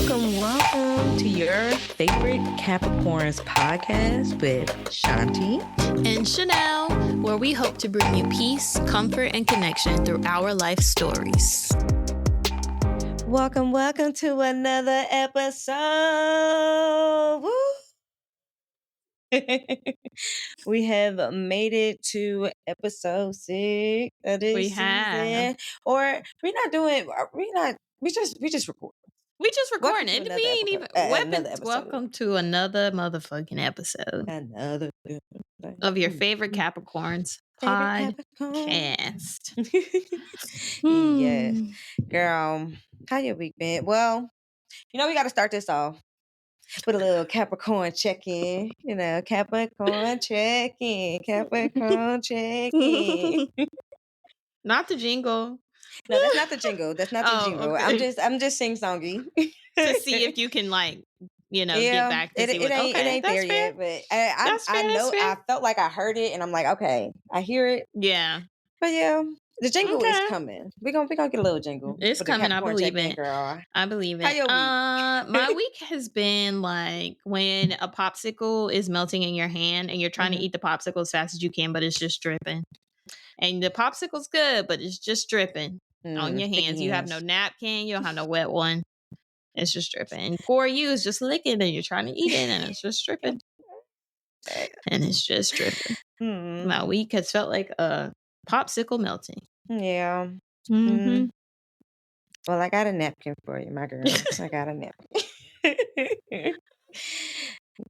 Welcome to your favorite Capricorns podcast with Shanti and Chanel, where we hope to bring you peace, comfort, and connection through our life stories. Welcome to another episode. Woo! We have made it to episode 6 of this season. Or we just record. We just recording it. We ain't even welcome to another motherfucking episode. Another of your favorite Capricorns podcast. Yes. Girl, how your week been? Well, we got to start this off with a little Capricorn check-in. Capricorn check-in. Not the jingle. No, that's not the jingle. That's not the jingle. Okay. I'm just sing-songy. To see if you can get back to see it ain't there yet, but I know I felt like I heard it and I'm like, okay, I hear it. Yeah. But yeah, the jingle is coming. We're gonna get a little jingle. It's coming, I believe it. Girl. I believe it. How your week? My week has been like when a popsicle is melting in your hand and you're trying to eat the popsicle as fast as you can, but it's just dripping. And the popsicle's good, but it's just dripping on your hands. You have no napkin, you don't have no wet one. It's just dripping. And poor you is just licking and you're trying to eat it and it's just dripping. And it's just dripping. My week has felt like a popsicle melting. Yeah. Mm-hmm. Well, I got a napkin for you, my girl. I got a napkin.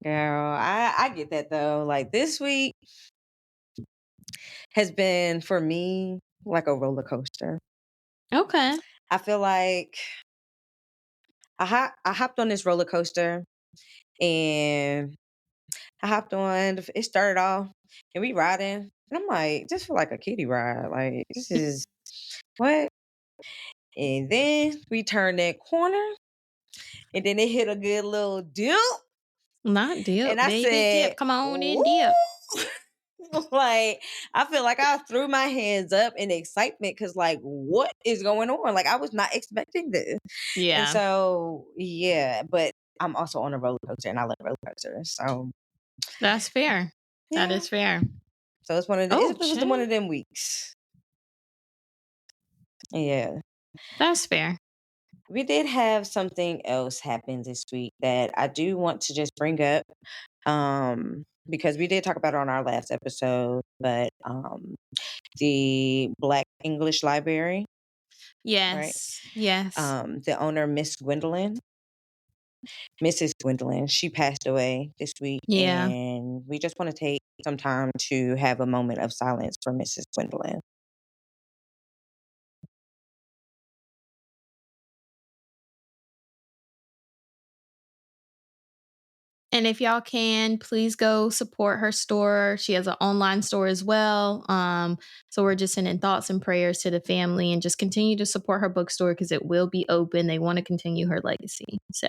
Girl, I get that though. Like this week has been for me like a roller coaster. Okay. I feel like I hopped on this roller coaster and I hopped on. It started off and we riding. And I'm like, just feel like a kiddie ride. Like, this is what? And then we turned that corner and then it hit a good little dip. Not dip, and I baby, said, dip. Come on in, dip. Like, I feel like I threw my hands up in excitement because, like, what is going on? Like, I was not expecting this. Yeah. And so, yeah, but I'm also on a roller coaster and I love roller coasters. So that's fair. Yeah. That is fair. So it's one of the, it was one of them weeks. Yeah. That's fair. We did have something else happen this week that I do want to just bring up. Because we did talk about it on our last episode, but the Black English Library. Yes. Right? Yes. The owner, Mrs. Gwendolyn, she passed away this week. Yeah. And we just want to take some time to have a moment of silence for Mrs. Gwendolyn. And if y'all can, please go support her store. She has an online store as well. So we're just sending thoughts and prayers to the family and just continue to support her bookstore because it will be open. They want to continue her legacy. So.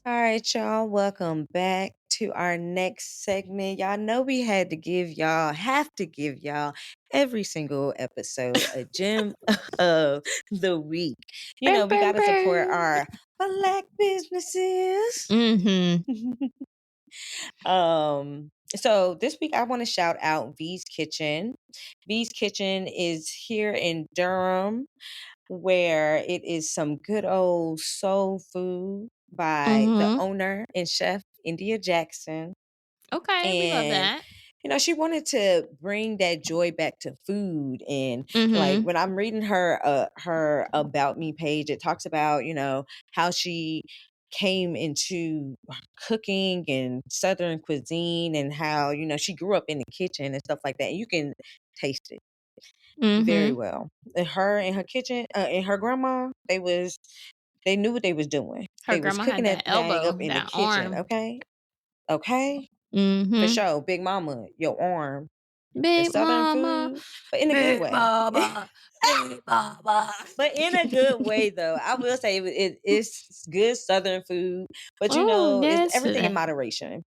All right, y'all. Welcome back to our next segment. Y'all know we have to give y'all every single episode a gem of the week. We got to support our Black businesses. So this week I want to shout out V's Kitchen. V's Kitchen is here in Durham, where it is some good old soul food by the owner and chef, India Jackson. Okay, we love that. She wanted to bring that joy back to food. And like when I'm reading her About Me page, it talks about, how she came into cooking and Southern cuisine and how, she grew up in the kitchen and stuff like that. And you can taste it very well. And her and her kitchen, and her grandma, they knew what they was doing. Her grandma was cooking had that elbow, up in that the kitchen. arm. Okay. For sure. Big mama, your arm. Big Southern mama. food, but in a good way. Big mama. But in a good way, though. I will say it's good Southern food, but it's everything in moderation.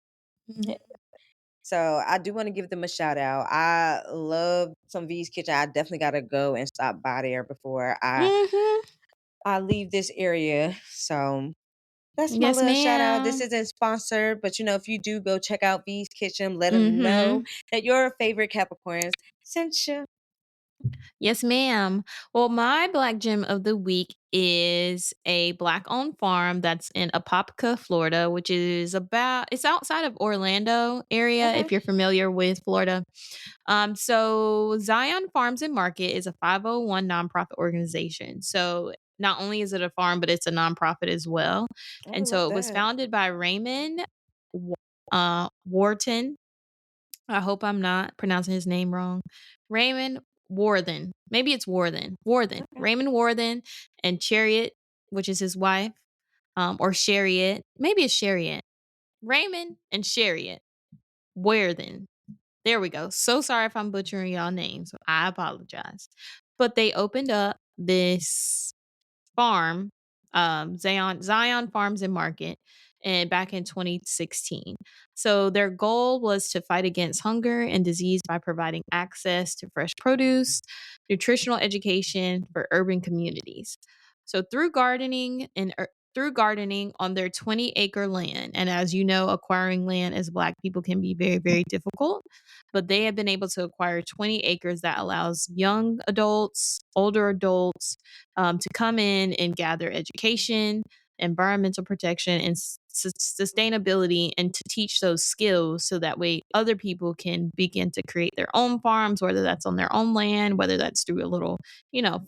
So I do want to give them a shout out. I love some V's Kitchen. I definitely got to go and stop by there before I leave this area. So that's my Yes, little shout out. This ma'am. isn't sponsored, but if you do go check out V's Kitchen, let them know Mm-hmm. that your favorite Capricorns sent you. Yes, ma'am. Well, my black gem of the week is a black owned farm that's in Apopka, Florida, which is it's outside of Orlando area Okay. if you're familiar with Florida. So Zion Farms and Market is a 501 nonprofit organization. So not only is it a farm, but it's a nonprofit as well. I And love so it was that. founded by Raymond Wharton. I hope I'm not pronouncing his name wrong. Raymond Warthen. Maybe it's Warthen. Warthen. Okay. Raymond Warthen and Chariot, which is his wife, or Chariot. Maybe it's Chariot. Raymond and Chariot. Warthen. There we go. So sorry if I'm butchering y'all names. I apologize. But they opened up this farm, Zion Farms and Market, and back in 2016. So their goal was to fight against hunger and disease by providing access to fresh produce, nutritional education for urban communities. So through gardening on their 20-acre land, and as you know, acquiring land as Black people can be very, very difficult, but they have been able to acquire 20 acres that allows young adults, older adults, to come in and gather education, environmental protection, and sustainability, and to teach those skills so that way other people can begin to create their own farms, whether that's on their own land, whether that's through a little,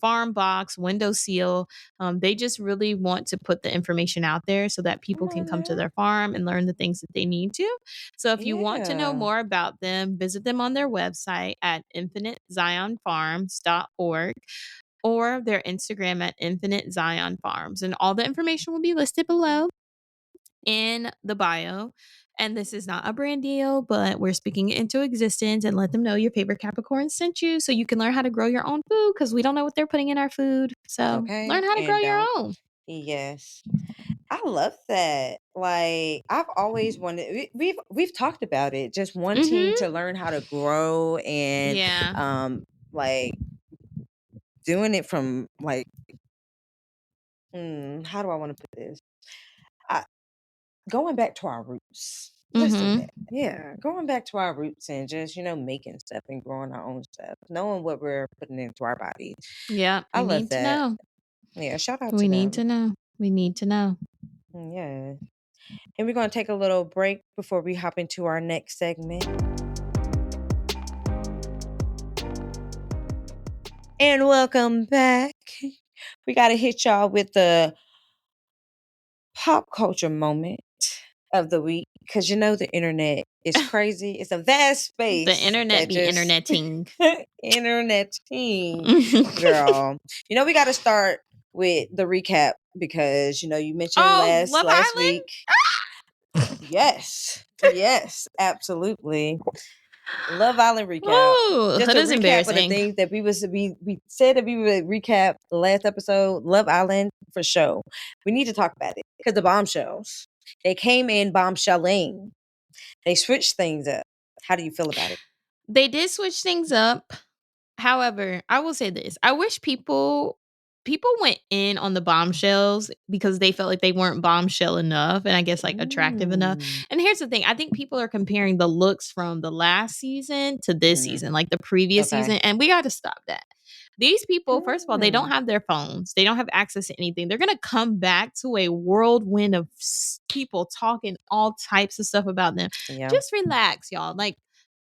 farm box, window seal. They just really want to put the information out there so that people Come can on come to now. their farm and learn the things that they need to. So if you want to know Yeah. more about them, visit them on their website at infinitezionfarms.org or their Instagram at Infinite Zion Farms. And all the information will be listed below in the bio. And this is not a brand deal, but we're speaking it into existence and let them know your favorite Capricorn sent you so you can learn how to grow your own food because we don't know what they're putting in our food. So learn Okay. how to grow And your don't. own. Yes. I love that. Like I've always wanted we've talked about it, just wanting Mm-hmm. to learn how to grow and Yeah. like doing it from like how do I want to put this? I, going back to our roots. Let's say Mm-hmm. that. Yeah, going back to our roots and just, making stuff and growing our own stuff, knowing what we're putting into our bodies. Yeah. I We love need to that. know. Yeah, shout out to We need them. to know. We need to know. Yeah. And we're going to take a little break before we hop into our next segment. And welcome back. We got to hit y'all with the pop culture moment of the week because the internet is crazy. It's a vast The space internet that be just interneting. internet team, girl. We got to start with the recap because you mentioned Oh, last Love last Island? week. Yes, absolutely. Love Island recap. Oh, Just that a is recap of the embarrassing. things that we said that we would recap the last episode. Love Island for show. We need to talk about it because the bombshells they came in bombshelling. They switched things up. How do you feel about it? They did switch things up. However, I will say this. I wish people went in on the bombshells because they felt like they weren't bombshell enough and I guess like attractive enough. Mm, And here's the thing, I think people are comparing the looks from the last season to this mhm. season, like the previous Okay. season, and we got to stop that. These people, first of all, they don't Mm, have their phones. They don't have access to anything. They're going to come back to a whirlwind of people talking all types of stuff about them. yeah, Just relax, y'all. Like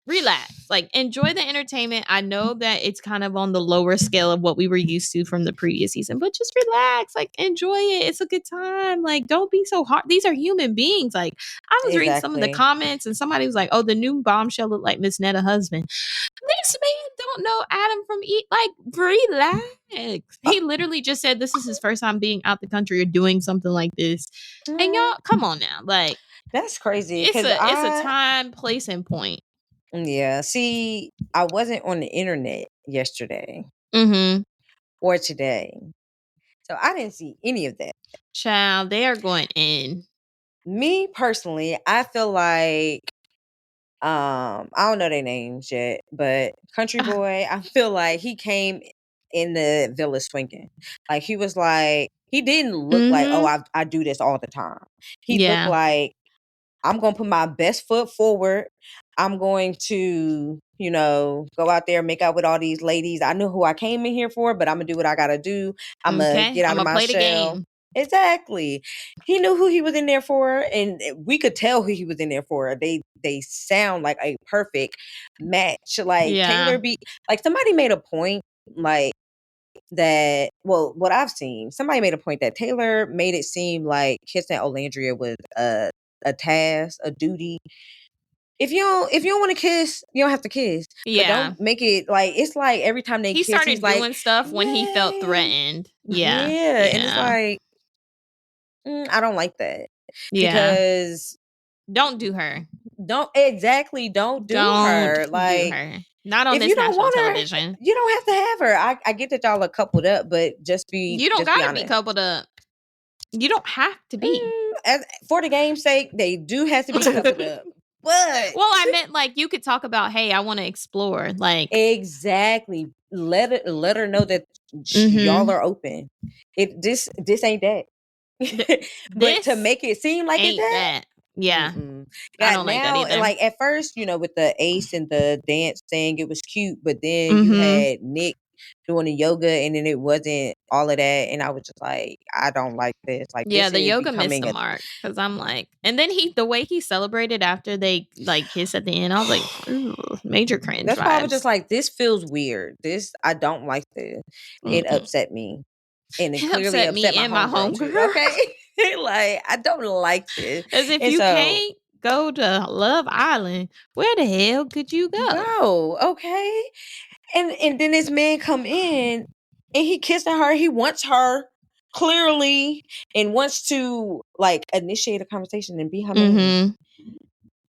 relax, like enjoy the entertainment. I know that it's kind of on the lower scale of what we were used to from the previous season, but just relax, like enjoy it. It's a good time. Like don't be so hard. These are human beings. Like I was reading some of the exactly. comments and somebody was like, oh, the new bombshell looked like Miss Netta husband. This man don't know Adam from Eve. Like relax. He literally just said this is his first time being out the country or doing something like this. And Mhm. y'all come on now, like That's crazy it's because a time, place, and point. yeah, see, I wasn't on the internet yesterday Mm-hmm. or today. So I didn't see any of that. Child, they are going in. Me personally, I feel like I don't know their names yet, but Country Boy, I feel like he came in the villa swinging. Like he was like, he didn't look like, oh, I do this all the time. He looked like, I'm going to put my best foot forward. I'm going to, go out there, make out with all these ladies. I know who I came in here for, but I'm going to do what I got to do. I'm going to get out of my play shell. The game. Exactly. He knew who he was in there for, and we could tell who he was in there for. They sound like a perfect match. Like Taylor like somebody made a point like that. Well, what I've seen, somebody made a point that Taylor made it seem like kissing Olandria was a task, a duty. If you don't want to kiss, you don't have to kiss. Yeah. But don't make it like it's like every time they kiss, started he's doing stuff when he felt threatened. Yeah. And it's like I don't like that. Because don't do her. Don't do her. Like do her. Not on this national television. You don't have to have her. I get that y'all are coupled up, but you don't gotta be coupled up. You don't have to be. For the game's sake, they do have to be coupled up. But I meant like you could talk about, hey, I want to explore. Like exactly. Let her know that y'all are open. This ain't that. But to make it seem like it's that. Yeah. I don't like that either. Like at first, with the ace and the dance thing, it was cute, but then you had Nick doing the yoga, and then it wasn't all of that, and I was just like, I don't like this. Like, this the is yoga missed the mark, because I'm like, and then the way he celebrated after they like kiss at the end, I was like, ooh, major cringe. That's why I was just like, this feels weird. I don't like this. It upset me, and it clearly upset me and my homegirl. Okay. Like, I don't like this. As if you can't go to Love Island, where the hell could you go? Okay. And then this man come in and he kissing her. He wants her clearly and wants to like initiate a conversation and be her man.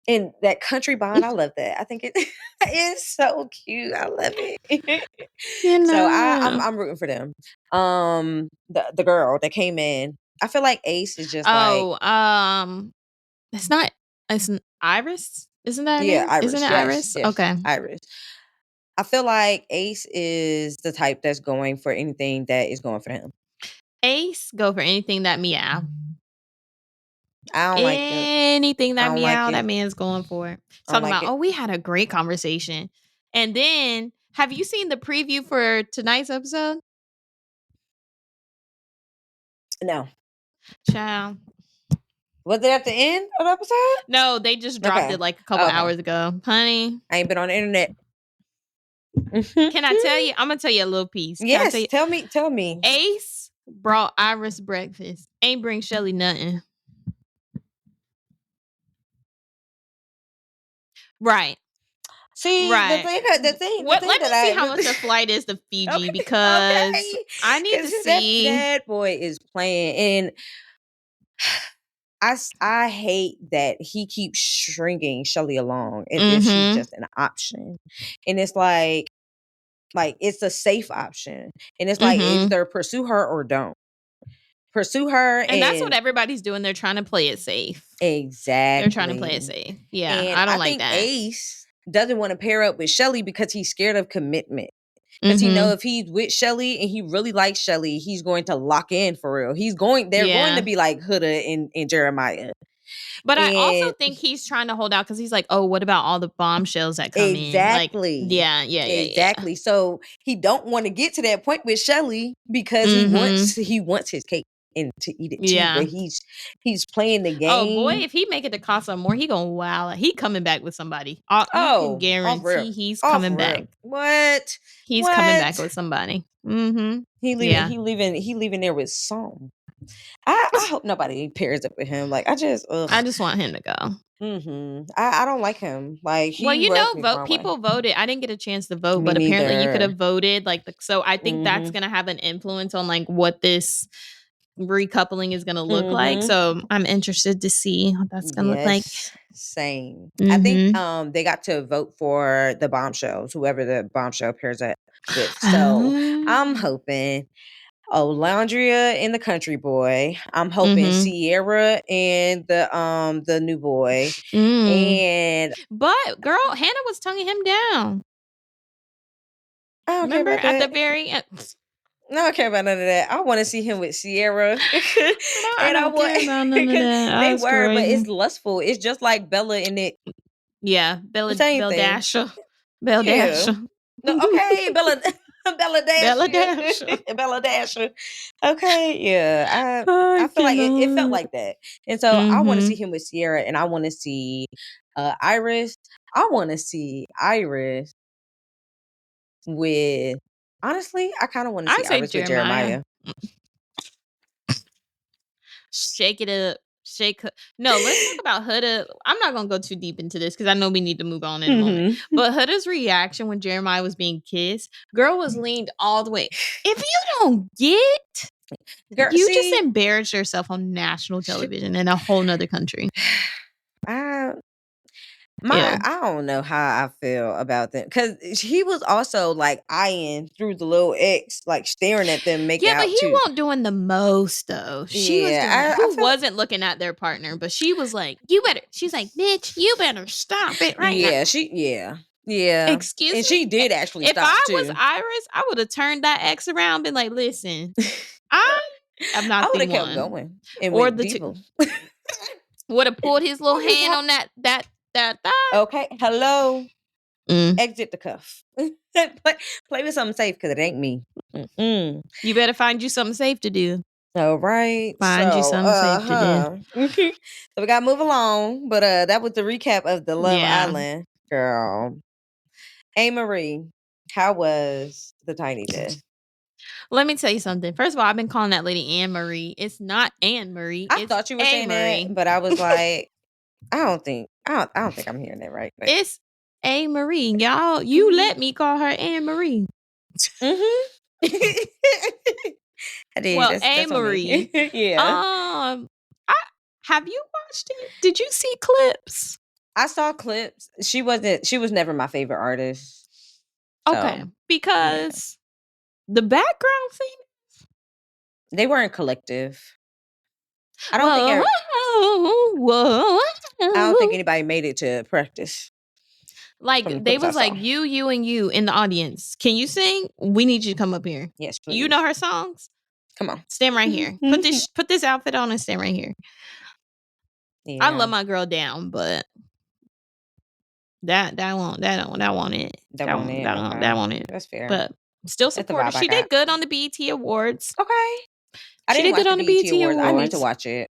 And that country bond, I love that. I think it is so cute. I love it. So I'm rooting for them. The girl that came in, I feel like Ace is just it's Iris, isn't that her name? Iris? Isn't it Iris? Yes, okay, Iris. I feel like Ace is the type that's going for anything that is going for him. Ace go for anything that meow. I don't like anything that meow that man's going for. Talking about, we had a great conversation. And then, have you seen the preview for tonight's episode? No. Child. Was it at the end of the episode? No, they just dropped it like a couple hours ago. Honey. I ain't been on the internet. Can I tell you? I'm going to tell you a little piece. Yes, tell me. Ace brought Iris breakfast. Ain't bring Shelly nothing. Right. See, right. the thing. Let me see how much the flight is to Fiji because I need to see. That boy is playing, and I hate that he keeps stringing Shelly along as if she's just an option, and it's like it's a safe option, and it's like either pursue her or don't. Pursue her, and that's what everybody's doing. They're trying to play it safe. Exactly. They're trying to play it safe. Yeah, and I don't like that. Ace doesn't want to pair up with Shelly because he's scared of commitment. Because he know if he's with Shelly and he really likes Shelly, he's going to lock in for real. They're going to be like Huda and Jeremiah. But I also think he's trying to hold out because he's like, oh, what about all the bombshells that come in? Exactly. Exactly. So he don't want to get to that point with Shelly because he wants his cake and to eat it too. But he's playing the game. Oh boy, if he make it to Casa More, he gonna wow. He coming back with somebody. You can guarantee he's coming back. What? He's coming back with somebody. He leaving there with some. I hope nobody pairs up with him. Like I just want him to go. I don't like him. Like people voted. I didn't get a chance to vote, but apparently you could have voted. So I think that's gonna have an influence on like what this recoupling is gonna look like. So I'm interested to see what that's gonna look like. Same. I think they got to vote for the bombshells, whoever the bombshell pairs up with. So I'm hoping. Landria and the country boy. I'm hoping Sierra and the new boy. And but girl, Hannah was tonguing him down. I don't care Remember about at the that. very end. No, I don't care about none of that. I want to see him with Sierra. I don't care about none of that. They That's were, but crazy. it's lustful. It's just like Bella in it. Yeah, Bella Dasher. Yeah. Dasher. No, okay, Bella Bella Dasher. Dasher. Bella Dasher. Okay, yeah. I feel like it felt like that. And so I want to see him with Sierra, and I want to see Iris. I want to see Iris with, honestly, I kind of want to see I say Iris with Jeremiah. Shake it up. No, let's talk about Huda. I'm not gonna go too deep into this because I know we need to move on in a moment. But Huda's reaction when Jeremiah was being kissed, girl was leaned all the way. If you don't get, girl, you just embarrassed yourself on national television in a whole nother country. I don't know how I feel about them because he was also like eyeing through the little X, like staring at them, making out. Yeah, but he wasn't doing the most though. She was doing. Who wasn't looking at their partner, but she was like, "You better." She's like, "Bitch, you better stop it right now." Yeah. Excuse me. And she did actually stop. If I was Iris, I would have turned that X around, been like, "Listen, I am not the one." Kept going and or went the deeper. Would have pulled his little hand on that thigh. Okay, hello. Exit the cuff. play with something safe because it ain't me. You better find you something safe to do. All right. Find you something safe to do. So we gotta move along. But that was the recap of the Love Island. Girl. A-Marie, how was the tiny desk? Let me tell you something. First of all, I've been calling that lady Anne Marie. It's not Anne Marie. I thought you were saying that, but I was like, I don't think I'm hearing that right. But. It's A Marie. Y'all, you let me call her Anne Marie. I did. Well, A Marie. Yeah. Have you watched it? Did you see clips? I saw clips. She was never my favorite artist. Okay. Because the background thing, they weren't collective. I don't think anybody made it to practice. Like they was like you and you in the audience. Can you sing? We need you to come up here. Yes, please. You know her songs? Come on. Stand right here. Put this outfit on and stand right here. Yeah. I love my girl down, but that won't it. That won't it. That's fair. But still support her. She did good on the BET Awards. Okay. She did good on the BET Awards. I need to watch it.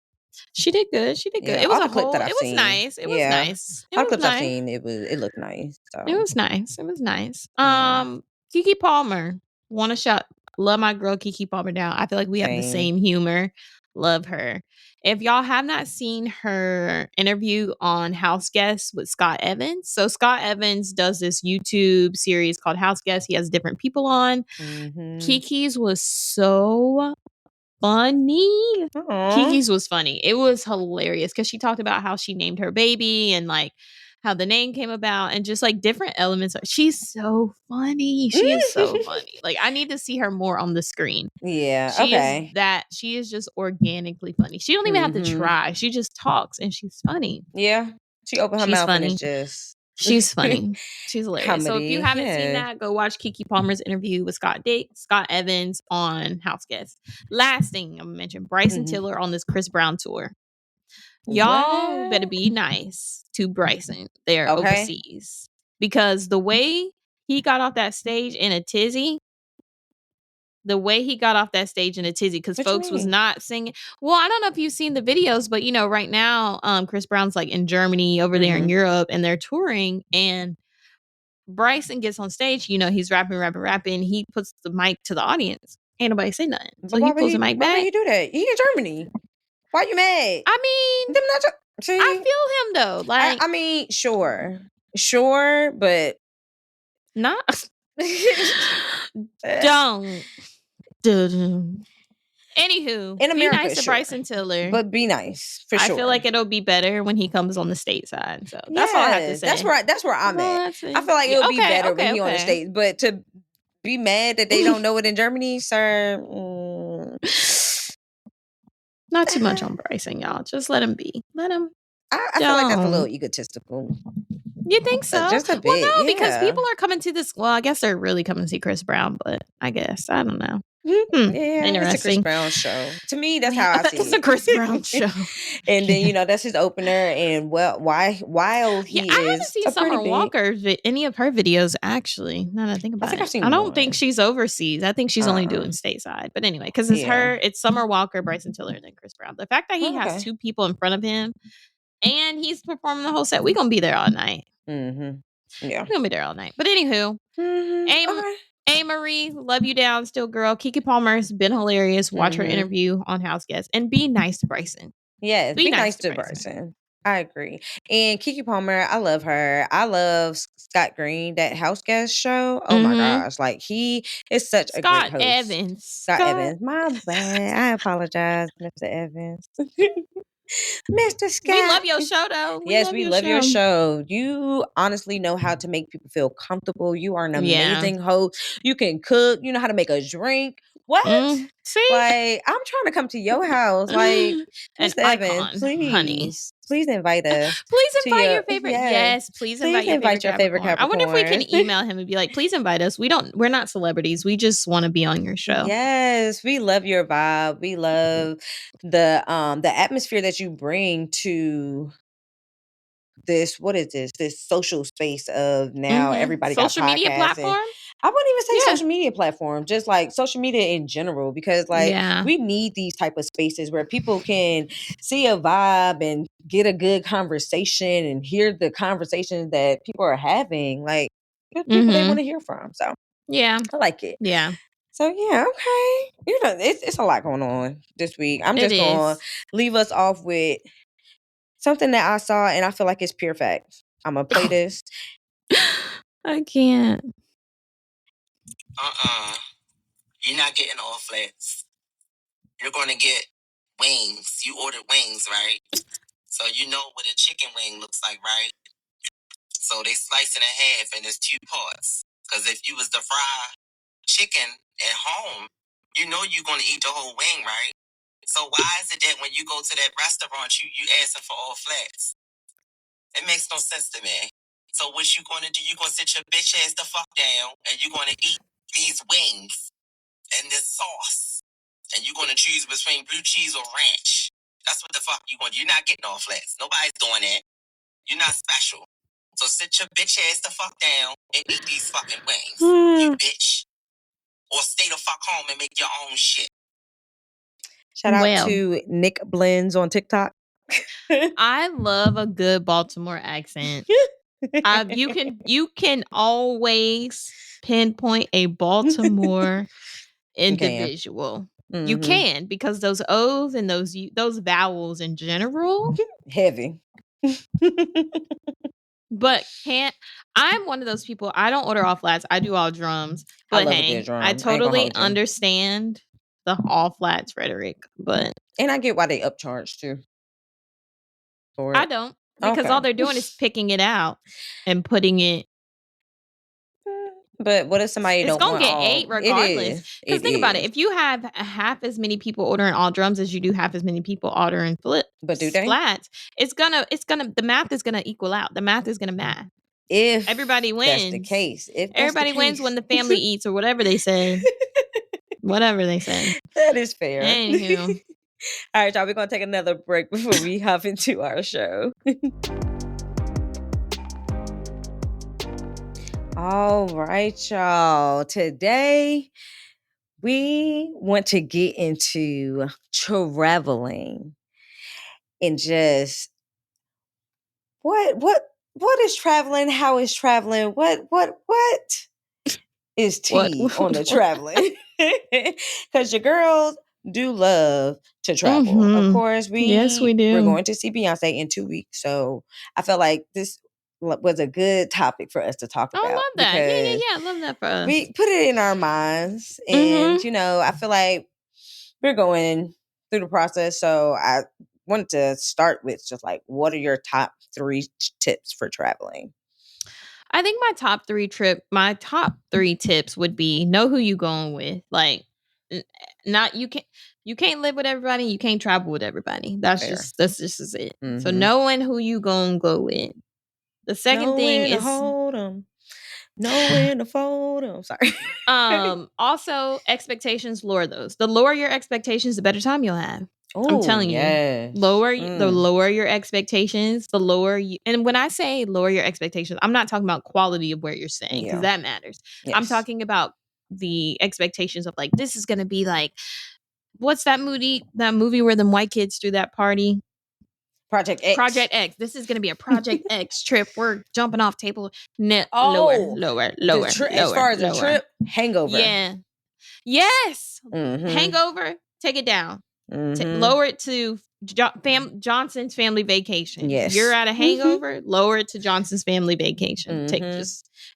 She did good. Yeah, it was a clip that I've seen. Nice. It was nice. All the clips I've seen, it looked nice. So. It was nice. Keke Palmer. Want to shout. Love my girl Keke Palmer down. I feel like we have the same humor. Love her. If y'all have not seen her interview on House Guests with Scott Evans. So Scott Evans does this YouTube series called House Guests. He has different people on. Keke's was so funny. Keke's was funny. It was hilarious because she talked about how she named her baby and like how the name came about and just like different elements. She's so funny. She is so funny. Like I need to see her more on the screen. Yeah. She is just organically funny. She don't even have to try. She just talks and she's funny. Yeah. She opened her mouth and it's just. She's funny. She's hilarious. Comedy, so if you haven't seen that, go watch Keke Palmer's interview with Scott Evans on House Guests. Last thing I'm gonna mention, Bryson Tiller on this Chris Brown tour. Y'all better be nice to Bryson there overseas. Because the way he got off that stage in a tizzy, because folks was not singing. Well, I don't know if you've seen the videos, but right now, Chris Brown's like in Germany, over there in Europe, and they're touring, and Bryson gets on stage, he's rapping. He puts the mic to the audience. Ain't nobody say nothing. So he pulls the mic back. Why would he do that? He in Germany. Why you mad? I mean, I feel him though. Like, I mean, sure, but not. Don't. Anywho, in America, be nice to Bryson Tiller, but be nice for sure. I feel like it'll be better when he comes on the stateside. So that's all I have to say. That's where I'm at. I feel like it'll be better when he on the States, but to be mad that they don't know it in Germany, sir. Not too much on Bryson, y'all. Just let him be. Let him. I feel like that's a little egotistical. You think so? Just a bit. Well, no, because people are coming to this. Well, I guess they're really coming to see Chris Brown, but I guess I don't know. Yeah, interesting. It's a Chris Brown show. To me, that's how I see it. It's a Chris Brown show. And then that's his opener. And while he I haven't seen Summer Walker any of her videos actually. Now that I think about it, I don't think she's overseas. I think she's only doing stateside. But anyway, because it's Summer Walker, Bryson Tiller, and then Chris Brown. The fact that he has two people in front of him and he's performing the whole set, we're gonna be there all night. Mm-hmm. Yeah, we're gonna be there all night. But anywho, A. Marie, love you down still, girl. Keke Palmer's been hilarious. Watch her interview on House Guests and be nice to Bryson. Yes, be nice to Bryson. I agree. And Keke Palmer, I love her. I love Scott Green, that House Guest show. Oh my gosh, like he is such a great host. Scott Evans. My bad. I apologize, Mr. Evans. Mr. Scott. We love your show though. We love your show. You honestly know how to make people feel comfortable. You are an amazing host. You can cook. You know how to make a drink. What? See? Like, I'm trying to come to your house. Like, Mr. Evans, please. Honey. Please invite us. Please invite your favorite. Yes, please invite your favorite Capricorn. I wonder if we can email him and be like, please invite us. We're not celebrities. We just want to be on your show. Yes, we love your vibe. We love the atmosphere that you bring to this. What is this social space of now everybody got social media platform? I wouldn't even say social media platform, just like social media in general, because we need these type of spaces where people can see a vibe and get a good conversation and hear the conversations that people are having, like good people they want to hear from. So I like it. Yeah. So okay. It's a lot going on this week. I'm just gonna leave us off with something that I saw and I feel like it's pure fact. I'm gonna play this. I can't. You're not getting all flats. You're gonna get wings. You ordered wings, right? So you know what a chicken wing looks like, right? So they slice it in half and it's 2 parts. Because if you was to fry chicken at home, you know you're gonna eat the whole wing, right? So why is it that when you go to that restaurant, you asking for all flats? It makes no sense to me. So what you gonna do? You gonna sit your bitch ass the fuck down and you're gonna eat these wings and this sauce. And you're gonna choose between blue cheese or ranch. That's what the fuck you gonna do. You're not getting all flats. Nobody's doing that. You're not special. So sit your bitch ass the fuck down and eat these fucking wings, you bitch. Or stay the fuck home and make your own shit. Shout out to Nick Blends on TikTok. I love a good Baltimore accent. You can always pinpoint a Baltimore individual. You can, because those O's and those vowels in general heavy. But I'm one of those people. I don't order all flats. I do all drums. But I totally understand the all flats rhetoric. And I get why they upcharge too. I don't, because all they're doing is picking it out and putting it. But what if somebody don't want all? It's gonna get 8 regardless. Because think about it. If you have half as many people ordering all drums as you do half as many people ordering flats, it's gonna the math is gonna equal out. The math is gonna math. If everybody wins, that's the case. If everybody wins when the family eats, or whatever they say. Whatever they say. That is fair. Anywho. All right, y'all. We're gonna take another break before we hop into our show. All right, y'all. Today we want to get into traveling and just what is traveling? How is traveling? What is tea on the traveling? Because your girls do love to travel. Of course, yes, we do. We're going to see Beyonce in 2 weeks, so I felt like this was a good topic for us to talk about. I love that. Yeah. I love that for us. We put it in our minds, and I feel like we're going through the process. So I wanted to start with just like, what are your top 3 tips for traveling? I think my top 3 tips would be know who you going with. Like, not you can't live with everybody. You can't travel with everybody. That's Fair. just it. So knowing who you gonna go with. The second thing is hold 'em. Know when to fold 'em. Sorry. Also expectations, lower those. The lower your expectations, the better time you'll have. I'm telling you. The lower your expectations, the lower you. And when I say lower your expectations, I'm not talking about quality of where you're staying, because that matters. Yes. I'm talking about the expectations of like, this is gonna be like, what's that movie where them white kids threw that party? Project X. This is gonna be a Project X trip. We're jumping off table. Lower. As far as the trip, Hangover. Yeah. Yes. Hangover. Take it down. Lower it to Johnson's Family Vacation. Yes. You're at a hangover. Lower it to Johnson's Family Vacation.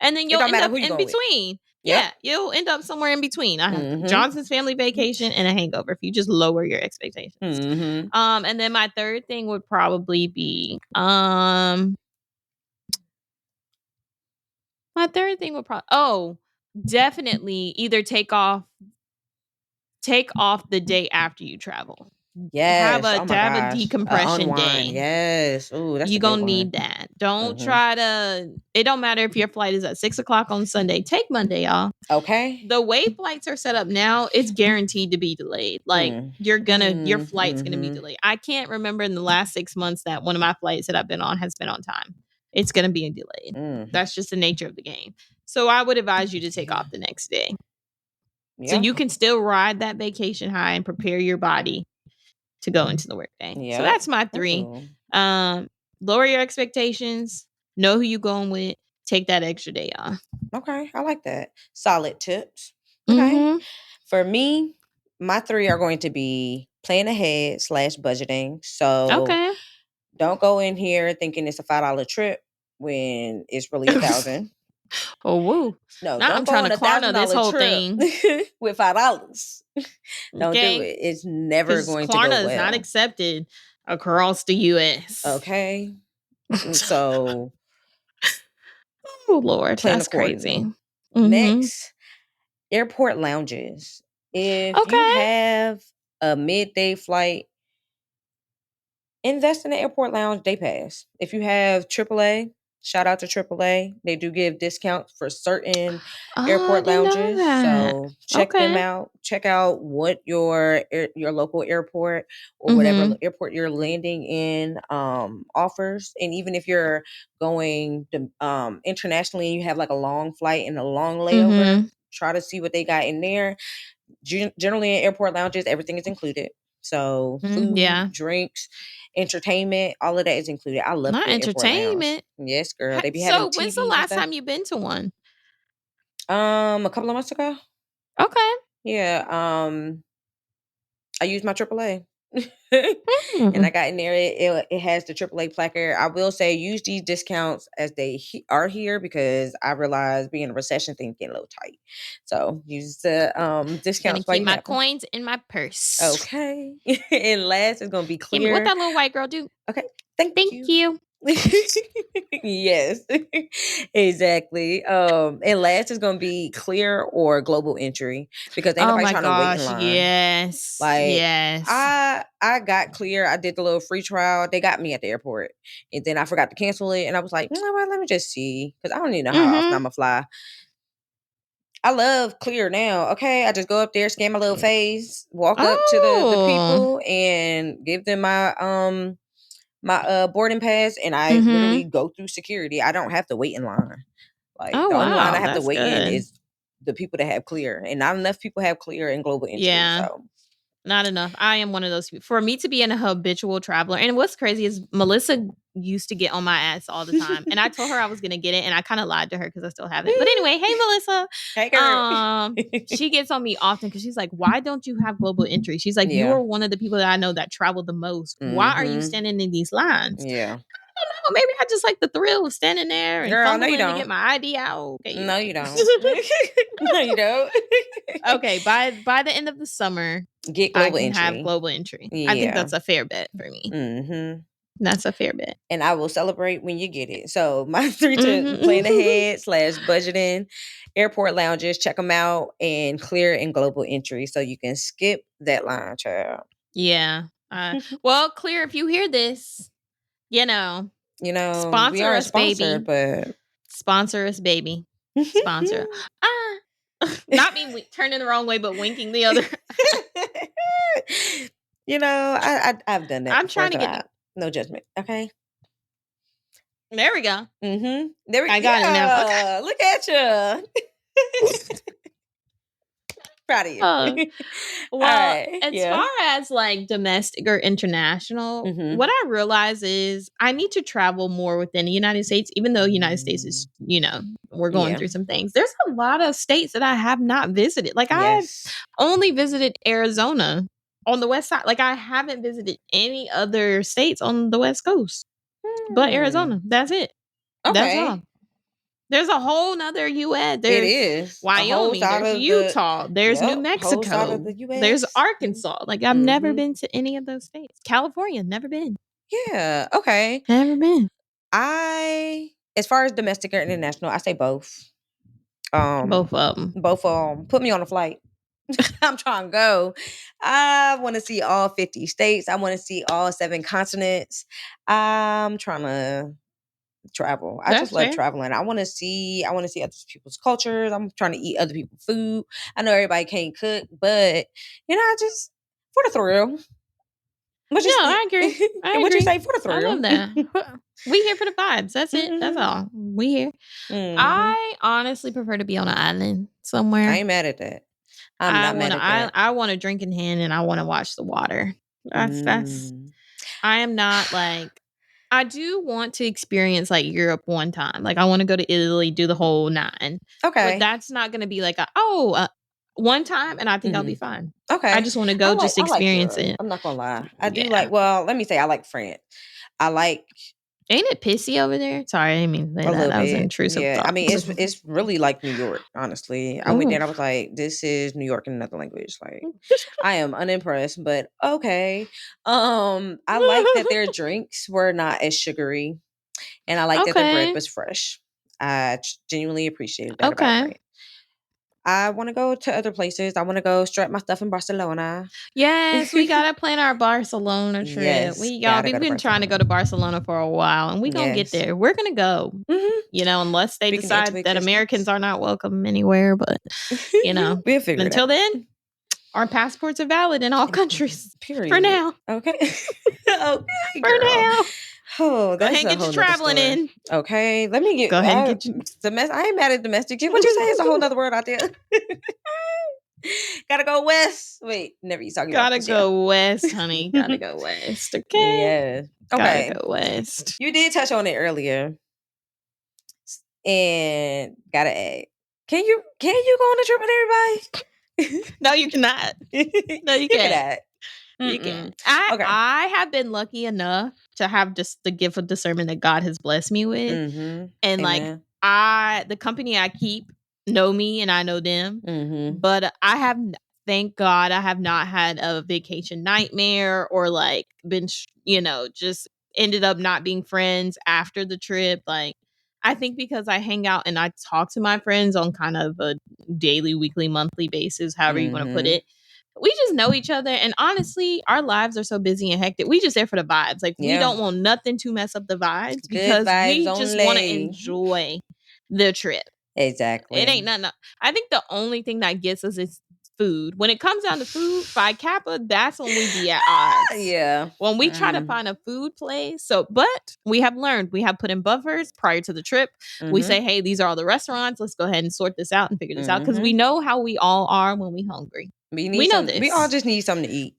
And then you'll end up in between. Yeah, you'll end up somewhere in between. I have Johnson's Family Vacation and a hangover if you just lower your expectations. And then my third thing would probably be definitely either take off the day after you travel. Yes. Have a decompression day. Yes. Ooh, that's you're gonna need that. Don't try to. It don't matter if your flight is at 6:00 on Sunday. Take Monday off. Okay. The way flights are set up now, it's guaranteed to be delayed. Like your flight's gonna be delayed. I can't remember in the last 6 months that one of my flights that I've been on has been on time. It's gonna be delayed. That's just the nature of the game. So I would advise you to take off the next day. So you can still ride that vacation high and prepare your body to go into the workday. Yeah. So that's my 3. Lower your expectations, know who you're going with, take that extra day off. Okay, I like that. Solid tips. Okay. For me, my 3 are going to be plan ahead / budgeting. So don't go in here thinking it's a $5 trip when it's really $1,000. Oh, woo. No, now don't I'm go trying on to corner this whole thing with $5. Don't do it. It's never going to go well. Klarna is not accepted across the U.S. Okay. So, oh Lord, that's crazy. Next, airport lounges. If you have a midday flight, invest in the airport lounge day pass. If you have AAA, shout out to AAA. They do give discounts for certain airport lounges. So check them out. Check out what your local airport or whatever airport you're landing in offers. And even if you're going to, internationally, you have like a long flight and a long layover, try to see what they got in there. Generally in airport lounges, everything is included. So food, drinks, entertainment, all of that is included. I love the entertainment. Yes, girl. They be having TVs. So when's the last time you've been to one? A couple of months ago. Okay. Yeah. I used my AAA. And I got in there. It has the AAA placard. I will say use these discounts as they are here, because I realize being a recession thing getting a little tight. So use the discounts. Gonna keep my coins in my purse. Okay. And last is gonna be clear. What that little white girl do? Okay. Thank you. Yes. Exactly. And last is gonna be clear or global entry, because ain't nobody trying to wait in line. Yes. I got clear. I did the little free trial. They got me at the airport, and then I forgot to cancel it. And I was like, you know what? Let me just see, because I don't even know how often I'm gonna fly. I love clear now. Okay, I just go up there, scan my little face, walk up to the people, and give them my my boarding pass, and I literally go through security. I don't have to wait in line. Like the only line I have to wait in is the people that have clear, and not enough people have clear and global entry. Yeah. So. Not enough. I am one of those people. For me to be an habitual traveler, and what's crazy is Melissa used to get on my ass all the time, and I told her I was gonna get it, and I kind of lied to her because I still have it. But anyway, hey Melissa, hey girl. She gets on me often because she's like, "Why don't you have global entry?" She's like, "You're one of the people that I know that travel the most. Why are you standing in these lines?" Yeah. I don't know. Maybe I just like the thrill of standing there and fumbling to get my ID out. Okay, no, you don't. No, you don't. Okay, by the end of the summer, get global entry. Have global entry. Yeah. I think that's a fair bet for me. That's a fair bet. And I will celebrate when you get it. So my 3 tips: plan ahead / budgeting, airport lounges. Check them out and clear and global entry so you can skip that line, child. Yeah. Well, Clear, if you hear this, we sponsor aren't us, baby. sponsored, but sponsor us, baby. Sponsor. Not me turning the wrong way, but winking the other. I've done that. I'm trying to get no judgment. Okay. There we go. There we go. I got it now. Okay. Look at you. Proud of you. Well, as far as like domestic or international, what I realize is I need to travel more within the United States, even though United States is, we're going through some things. There's a lot of states that I have not visited. Like I've only visited Arizona on the west side. Like I haven't visited any other states on the West Coast, but Arizona. That's it. Okay. That's all. There's a whole nother U.S. There's it is Wyoming. There's Utah. There's New Mexico. Whole side of the US. There's Arkansas. Like I've never been to any of those states. California, never been. Yeah. Okay. Never been. As far as domestic or international, I say both. Both of them. Both of them. Put me on a flight. I'm trying to go. I want to see all 50 states. I want to see all 7 continents. I'm trying to travel. I just love traveling. I want to see other people's cultures. I'm trying to eat other people's food. I know everybody can't cook, but I just for the thrill. I agree. What you say for the thrill? I love that. We here for the vibes. That's it. That's all. We here. I honestly prefer to be on an island somewhere. I ain't mad at that. I'm not mad at that. I want to drink in hand and I want to watch the water. That's. I am not like. I do want to experience like Europe one time. Like I want to go to Italy, do the whole 9. Okay. But that's not going to be like one time and I think I'll be fine. Okay. I just want to go just experience it. I'm not going to lie. I do let me say I like France. Ain't it pissy over there? Sorry, I didn't mean that. That was intrusive. Yeah, I mean it's really like New York. Honestly, I went there and I was like, "This is New York in another language." Like, I am unimpressed, but okay. I like that their drinks were not as sugary, and I like that the bread was fresh. I genuinely appreciated that about France. I want to go to other places. I want to go strap my stuff in Barcelona. Yes, we gotta plan our Barcelona trip. Yes, we've been trying to go to Barcelona for a while, and we gonna get there. We're gonna go. Unless they decide that Americans are not welcome anywhere. But we'll figure until then, our passports are valid in all countries. Period. For now. Okay. For now. Oh, that's go ahead and get your traveling in. Okay, let me go ahead and get your domestic. I ain't mad at domestic. What you say? It's a whole nother word out there. Gotta go west. Wait, never you talking about this. Gotta go west, honey. Gotta go west. Okay. Yeah. Okay. Gotta go west. You did touch on it earlier, and gotta add. Can you go on a trip with everybody? No, you cannot. No, you can't. You can. I have been lucky enough to have just the gift of discernment that God has blessed me with, and like the company I keep know me and I know them. But thank God, I have not had a vacation nightmare or like been, just ended up not being friends after the trip. Like, I think because I hang out and I talk to my friends on kind of a daily, weekly, monthly basis, however you want to put it. We just know each other. And honestly, our lives are so busy and hectic. We just there for the vibes. Like, we don't want nothing to mess up the vibes because we just want to enjoy the trip. Exactly. It ain't nothing. I think the only thing that gets us is food. When it comes down to food, Phi Kappa, that's when we be at odds. Yeah. When we try to find a food place. But we have learned. We have put in buffers prior to the trip. We say, hey, these are all the restaurants. Let's go ahead and sort this out and figure this out. Because we know how we all are when we hungry. We know this. We all just need something to eat.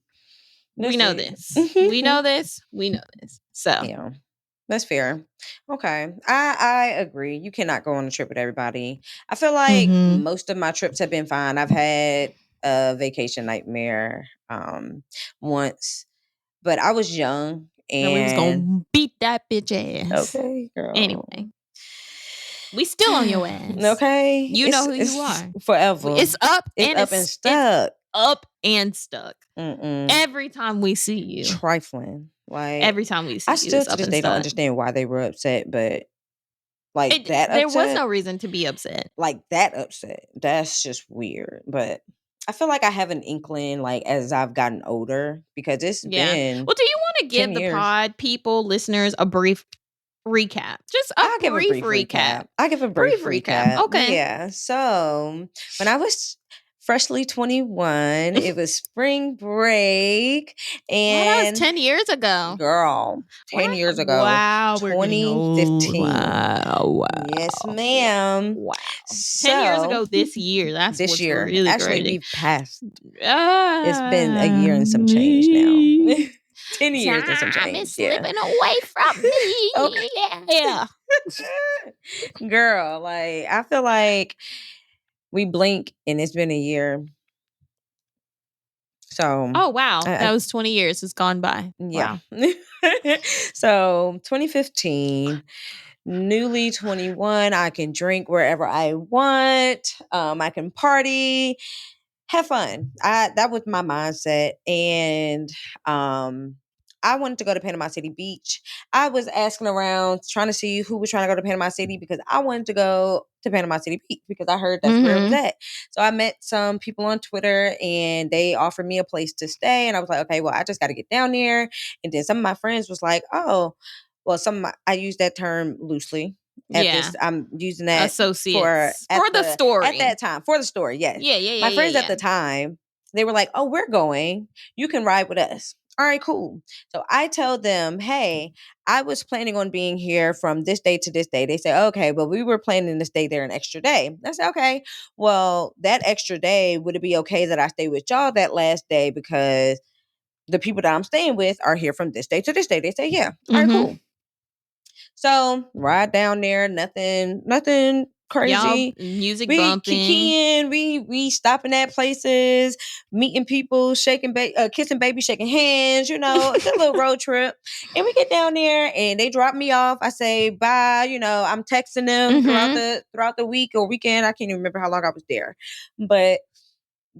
We know this. We know this. We know this. So. Yeah. That's fair. Okay. I agree. You cannot go on a trip with everybody. I feel like most of my trips have been fine. I've had a vacation nightmare once, but I was young and we was gonna beat that bitch ass. Okay, girl. Anyway. We still on your ass. Okay. You know who you are. Forever. It's up and stuck. It's up and stuck. Every time we see you. Trifling. Like every time we see you. I still to this day don't understand why they were upset, but Like that There was upset. no reason to be upset. Like that upset. That's just weird. But I feel like I have an inkling, like as I've gotten older, because it's been. Well, do you want to give 10 the years. pod people, listeners, a brief recap? Just I'll give a brief recap. I'll give a brief recap. Okay. Yeah. So when I was freshly 21, it was spring break, and that was 10 years ago. Girl, 10 years ago. Wow, we're getting old. 2015. Wow. Yes, ma'am. Wow. So, 10 years ago this year. That's this what's year. really Actually, crazy. we've passed. It's been a year and some change now. 10 years and some change. Time is slipping away from me. Okay. Yeah. Girl, like, I feel like we blink and it's been a year. So. Oh, wow. That was 20 years. It's gone by. Yeah. Wow. So 2015, newly 21, I can drink wherever I want. I can party, have fun. That was my mindset. And I wanted to go to Panama City Beach. I was asking around, trying to see who was trying to go to Panama City because I wanted to go to Panama City Beach because I heard that's where it was at. So I met some people on Twitter and they offered me a place to stay. And I was like, okay, well, I just got to get down there. And then some of my friends was like, oh, well, I use that term loosely. I'm using that associates for the story at that time for the story. Yes. Yeah. My friends at the time, they were like, "Oh, we're going. You can ride with us." All right, cool. So I tell them, "Hey, I was planning on being here from this day to this day." They say, "Okay, but we were planning to stay there an extra day." I said, "Okay, well, that extra day, would it be okay that I stay with y'all that last day because the people that I'm staying with are here from this day to this day?" They say, "Yeah." All right, cool. So ride down there, nothing crazy. Y'all, music we bumping. Kikiing, we stopping at places, meeting people, kissing baby, shaking hands, it's a little road trip. And we get down there and they drop me off. I say bye, I'm texting them throughout the week or weekend. I can't even remember how long I was there. But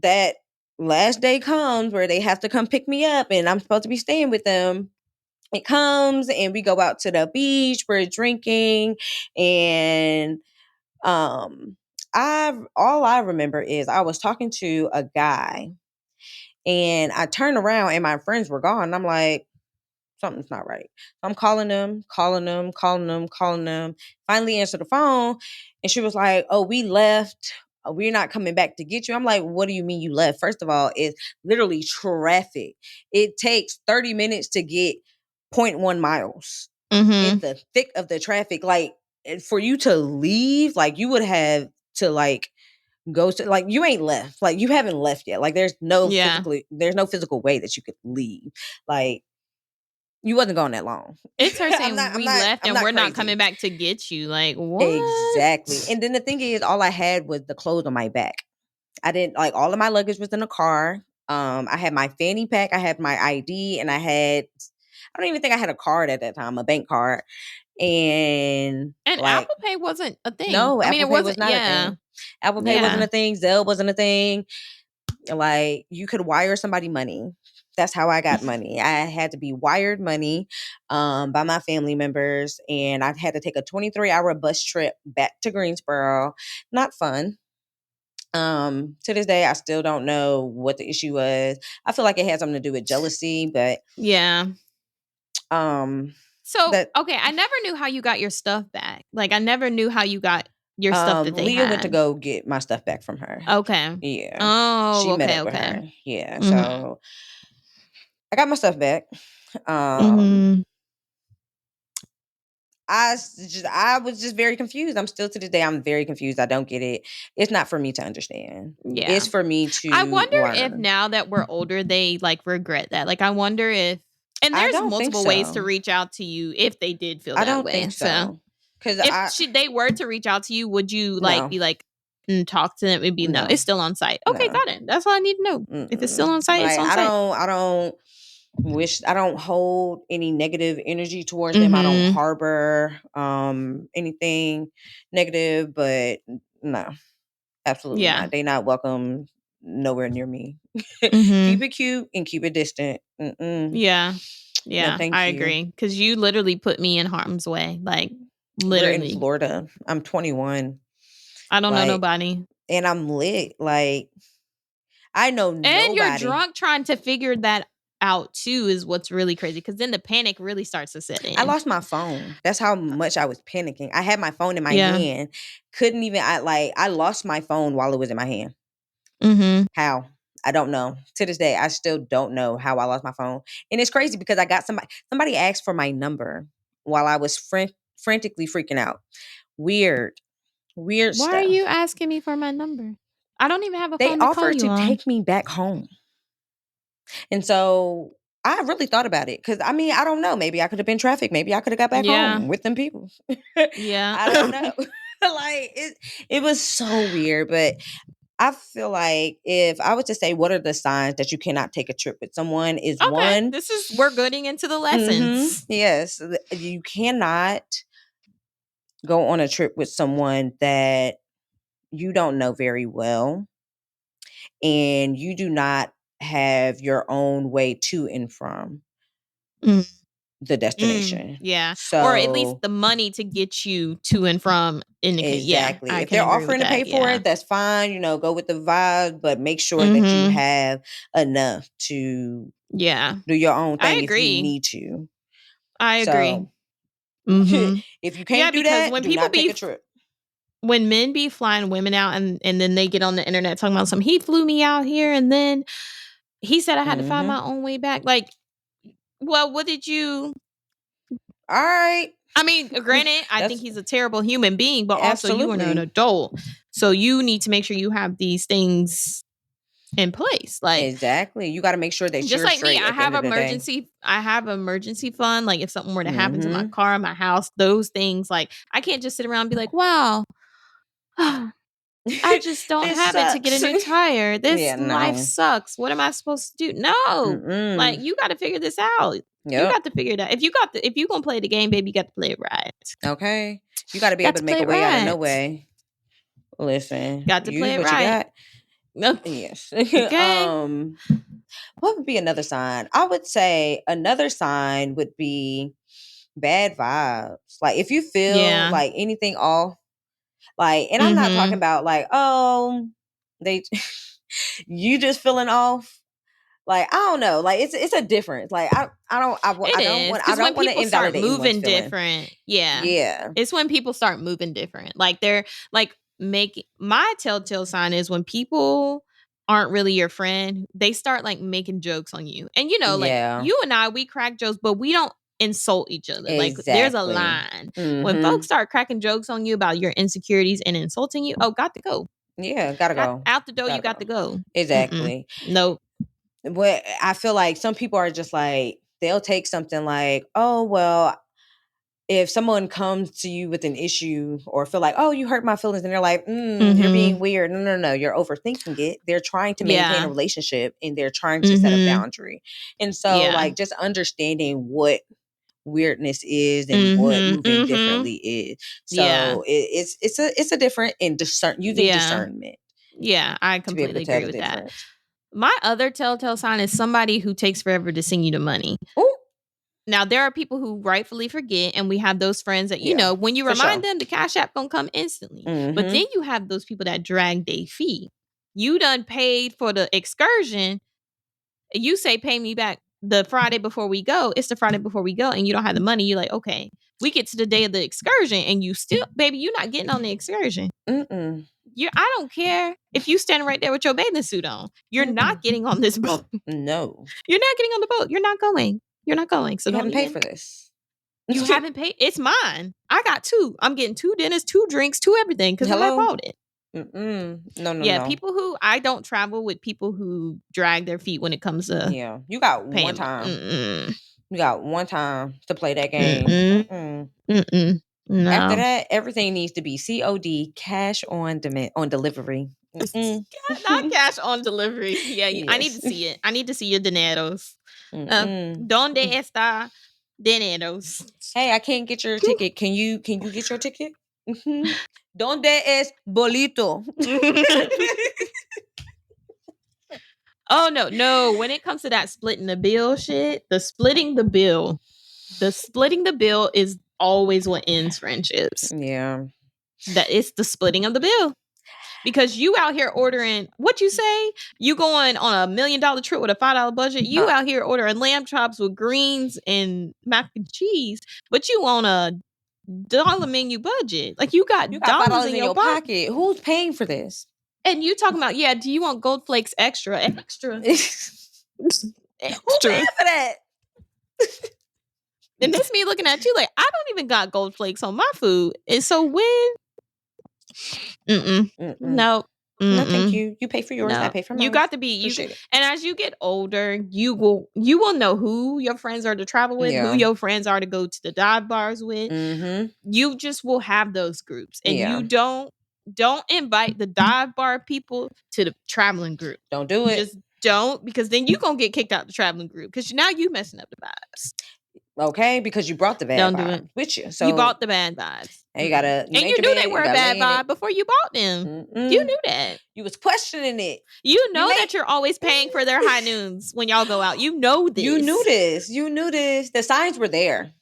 that last day comes where they have to come pick me up and I'm supposed to be staying with them. It comes and we go out to the beach, we're drinking, and all I remember is I was talking to a guy and I turned around and my friends were gone. I'm like, something's not right. I'm calling them. Finally answer the phone and she was like, "Oh, we left. We're not coming back to get you." I'm like, "What do you mean you left?" First of all, it's literally traffic. It takes 30 minutes to get 0.1 miles in the thick of the traffic. Like, for you to leave, like you would have to like go to, like, you ain't left. Like, you haven't left yet. Like, there's no physical way that you could leave. Like, you wasn't going that long. It's her saying we left and we're not coming back to get you. Like, what? Exactly. And then the thing is, all I had was the clothes on my back. I didn't, like, all of my luggage was in the car. I had my fanny pack, I had my ID, and I don't even think I had a card at that time, a bank card. And like, Apple Pay wasn't a thing. No, Apple Pay was not a thing. Apple Pay wasn't a thing. Zelle wasn't a thing. Like, you could wire somebody money. That's how I got money. I had to be wired money by my family members. And I had to take a 23-hour bus trip back to Greensboro. Not fun. To this day, I still don't know what the issue was. I feel like it had something to do with jealousy, but yeah. Okay, I never knew how you got your stuff back. Like, I never knew how you got your stuff that they Leah had. went to go get my stuff back from her. Okay. Yeah. Oh, she met up with her. Yeah. So I got my stuff back. I was just very confused. I'm still to this day, I'm very confused. I don't get it. It's not for me to understand. Yeah. It's for me to I wonder learn. if now that we're older, they like regret that. Like, I wonder if, and there's multiple ways to reach out to you if they did feel that way. I don't think so. Because if they were to reach out to you, would you like be like, talk to them? It'd be no, it's still on site. Okay, got it. That's all I need to know. If it's still on site, it's on site. I don't hold any negative energy towards them. I don't harbor anything negative, but no, absolutely not. They not welcome nowhere near me. Keep it cute and keep it distant. Yeah, no, thank I you. agree, because you literally put me in harm's way. Like, Literally. We're in Florida. I'm 21. I don't know nobody. And I'm lit. Like, I know nobody. And you're drunk trying to figure that out too is what's really crazy, because then the panic really starts to set in. I lost my phone. That's how much I was panicking. I had my phone in my hand. Couldn't even, I lost my phone while it was in my hand. Mm-hmm. How? I don't know. To this day, I still don't know how I lost my phone. And it's crazy because I got somebody asked for my number while I was frantically freaking out. Weird Why stuff. are you asking me for my number? I don't even have a They phone to call offered you to on. take me back home. And so I really thought about it because, I mean, I don't know. Maybe I could have been trafficked. Maybe I could have got back home with them people. Yeah. I don't know. It was so weird. But I feel like if I was to say what are the signs that you cannot take a trip with someone is one. We're getting into the lessons. Mm-hmm, yes. You cannot go on a trip with someone that you don't know very well. And you do not have your own way to and from the destination. Yeah. So, or at least the money to get you to and from exactly. Yeah, if they're offering to pay for it, that's fine. You know, go with the vibe, but make sure that you have enough to do your own thing if you need to. I agree. Mm-hmm. If you can't do that, when do not take a trip. When men be flying women out and then they get on the internet talking about something, he flew me out here and then he said I had to find my own way back. Like, well, what did you... All right. I mean, granted, I think he's a terrible human being, but also you are an adult. So you need to make sure you have these things in place. Like, exactly. You got to make sure that just you're like straight. me, I have emergency fund. Like if something were to happen to my car, my house, those things, like I can't just sit around and be like, wow, I just don't have it to get a new tire. This life sucks. What am I supposed to do? No. Like you got to figure this out. Yep. You got to figure it out. If you gonna play the game, baby, you got to play it right. Okay. You got to be able to make a way out of no way. Listen. Got to play it right. No. Yes. Okay. What would be another sign? I would say another sign would be bad vibes. Like if you feel like anything off, like, and I'm not talking about like, oh, you just feeling off. Like I don't know, like it's a difference. Like I don't want to invalidate moving different. Yeah. It's when people start moving different. Like they're like my telltale sign is when people aren't really your friend, they start like making jokes on you. And you know, like you and I, we crack jokes, but we don't insult each other. Exactly. Like there's a line. When folks start cracking jokes on you about your insecurities and insulting you, got to go. Yeah, gotta go. Out the door, you got to go. Exactly. Nope. But I feel like some people are just like, they'll take something like, oh, well, if someone comes to you with an issue or feel like, oh, you hurt my feelings, and they're like, you're being weird. No, you're overthinking it. They're trying to maintain a relationship and they're trying to set a boundary. And so like just understanding what weirdness is and what moving differently is. So it's a different and using discernment. Yeah, I completely agree with that. My other telltale sign is somebody who takes forever to send you the money. Ooh. Now, there are people who rightfully forget, and we have those friends that, you know, when you remind them, the Cash App gonna come instantly. But then you have those people that drag their feet. You done paid for the excursion. You say, pay me back the Friday before we go. It's the Friday before we go, and you don't have the money. You're like, okay, we get to the day of the excursion, and you still, baby, you're not getting on the excursion. I don't care if you standing right there with your bathing suit on. You're not getting on this boat. No. You're not getting on the boat. You're not going. You're not going. So you haven't paid for this. You haven't paid. It's mine. I got 2. I'm getting 2 dinners, 2 drinks, 2 everything because I bought it. No. People who I don't travel with people who drag their feet when it comes to you got one time. You got one time to play that game. No. After that, everything needs to be COD, cash on demand, on delivery. Not cash on delivery. Yeah, yes. I need to see it. I need to see your dineros. Donde está dineros? Hey, I can't get your ticket. Can you get your ticket? Donde es bolito? Oh no. When it comes to that splitting the bill shit, the splitting the bill is always what ends friendships. Yeah. That it's the splitting of the bill. Because you out here ordering, what you say? You going on $1 million trip with a $5 budget. You out here ordering lamb chops with greens and mac and cheese, but you on a $1 menu budget. Like you got dollars in your pocket. Who's paying for this? And you talking about, yeah, do you want gold flakes extra? Extra. Who's paying for that? And this me looking at you like, I don't even got gold flakes on my food. And so when no. No, thank you. You pay for yours, I pay for mine. You got to be and as you get older, you will know who your friends are to travel with, who your friends are to go to the dive bars with. You just will have those groups. And you don't invite the dive bar people to the traveling group. Don't do it. Just don't, because then you gonna get kicked out the traveling group because now you messing up the vibes. Okay, because you brought the bad vibes with you. So you bought the bad vibes. And you gotta, and you knew they were a bad vibe before you bought them. You knew that. You was questioning it. You know that you're always paying for their high noons when y'all go out. You know this. You knew this. You knew this. The signs were there.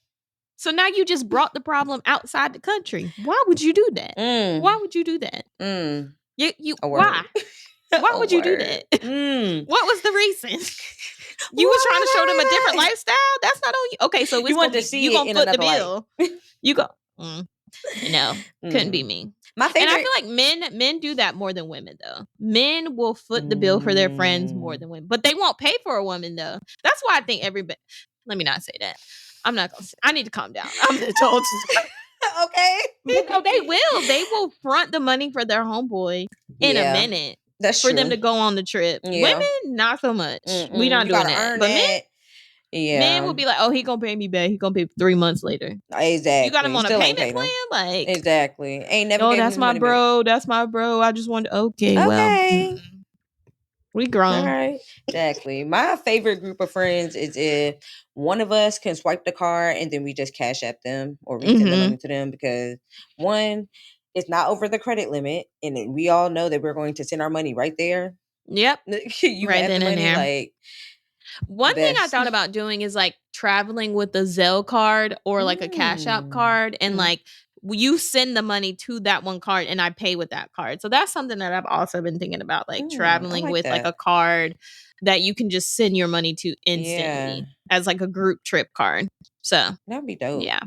So now you just brought the problem outside the country. Why would you do that? Why would you do that? You why? Why would you do that? What was the reason? You were trying to show them a different lifestyle? That's not on you. Okay, so you want to see you it gonna in foot the bill. Light. You go. No, couldn't be me. My favorite. And I feel like men do that more than women, though. Men will foot the bill for their friends more than women, but they won't pay for a woman, though. That's why I think everybody. Let me not say that. I'm not gonna say. I need to calm down. I'm the adult. Okay. No, they will. They will front the money for their homeboy in a minute. That's for true. them to go on the trip. Women, not so much. We not doing that. But men will be like, oh, he gonna pay me back. He gonna pay 3 months later. Exactly. You got him on a payment plan? Like, exactly. Ain't never. Oh, that's my bro. That's my bro. I just wanted. Okay. Well, we grown. All right. Exactly. My favorite group of friends is if one of us can swipe the card and then we just cash at them or we send the money to them, because one, it's not over the credit limit, and we all know that we're going to send our money right there. Yep. You right have then the money, and there. like. One thing I thought about doing is like traveling with a Zelle card or like a Cash App card, and like you send the money to that one card and I pay with that card. So that's something that I've also been thinking about, like traveling with like a card that you can just send your money to instantly as like a group trip card. So that'd be dope. Yeah.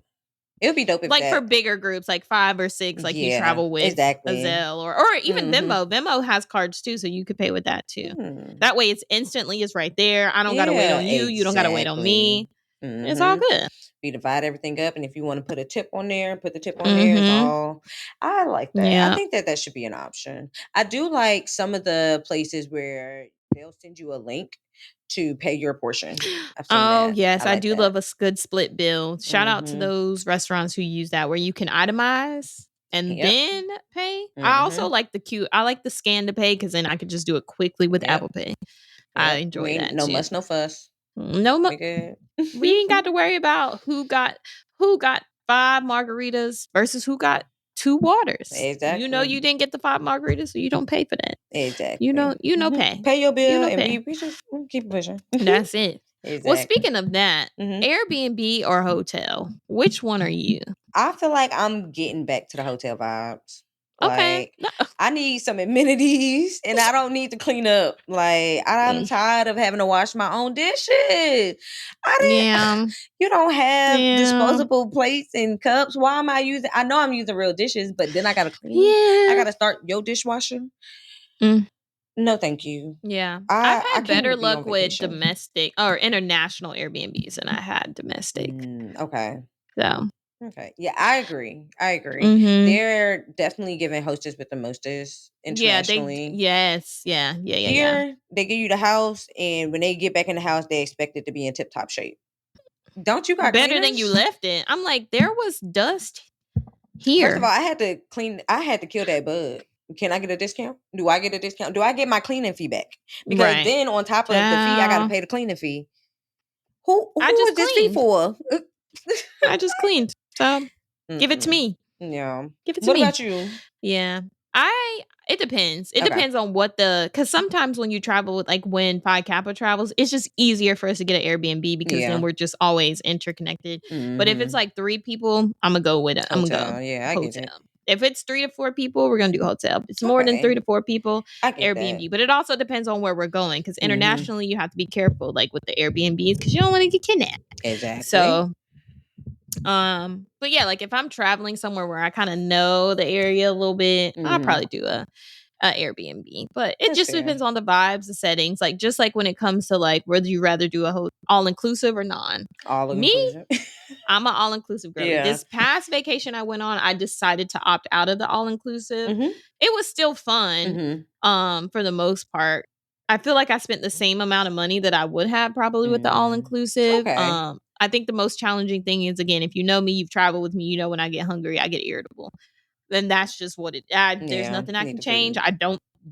It would be dope if like for bigger groups, like 5 or 6, like you travel with a Zelle or even Venmo. Venmo has cards too, so you could pay with that too. That way it's instantly is right there. I don't gotta wait on you. You don't gotta wait on me. It's all good. We divide everything up, and if you want to put a tip on there, put the tip on there. It's all. I like that. Yeah. I think that should be an option. I do like some of the places where they'll send you a link to pay your portion. Oh, yes. I do love a good split bill. Shout out to those restaurants who use that, where you can itemize and then pay. I also like I like the scan to pay, because then I could just do it quickly with Apple Pay. I enjoy that. No too. muss, no fuss. No muss. We ain't got to worry about who got 5 margaritas versus who got 2 waters. Exactly. You know you didn't get the 5 margaritas, so you don't pay for that. Exactly. You know pay. Pay your bill, and we just keep pushing. That's it. Exactly. Well, speaking of that, Airbnb or hotel, which one are you? I feel like I'm getting back to the hotel vibes. Okay. Like, I need some amenities, and I don't need to clean up. Like, I'm tired of having to wash my own dishes. You don't have disposable plates and cups. Why am I using? I know I'm using real dishes, but then I gotta clean. I gotta start your dishwasher. No, thank you. Yeah, I've had better luck with domestic or international Airbnbs than I had domestic. Okay. So. Okay. Yeah, I agree. They're definitely giving hostess with the mostest internationally. Yeah, Here, they give you the house, and when they get back in the house, they expect it to be in tip-top shape. Don't you got better cleaners? than you left it? I'm like, there was dust here. First of all, I had to kill that bug. Can I get a discount? Do I get a discount? Do I get my cleaning fee back? Because then on top of the fee, I got to pay the cleaning fee. Who is this fee for? I just cleaned. So give it to me. Yeah. Give it to me. What about you? Yeah. It depends. It depends on what because sometimes when you travel with, like when Phi Kappa travels, it's just easier for us to get an Airbnb because then we're just always interconnected. But if it's like 3 people, I'm gonna go with it. I'm gonna go Yeah, I get it. If it's 3 to 4 people, we're gonna do hotel. If it's more than 3 to 4 people, Airbnb. That. But it also depends on where we're going because internationally you have to be careful, like with the Airbnbs, because you don't want to get kidnapped. Exactly. So, but yeah, like if I'm traveling somewhere where I kind of know the area a little bit, I'll probably do a Airbnb. But it just depends on the vibes, the settings. Like just like when it comes to like whether you rather do a all inclusive or non. Inclusive. I'm an all inclusive girl. Yeah. This past vacation I went on, I decided to opt out of the all inclusive. It was still fun, for the most part. I feel like I spent the same amount of money that I would have probably with the all inclusive. Okay. I think the most challenging thing is, again, if you know me, you've traveled with me, you know when I get hungry, I get irritable. Then that's just what there's nothing I can change.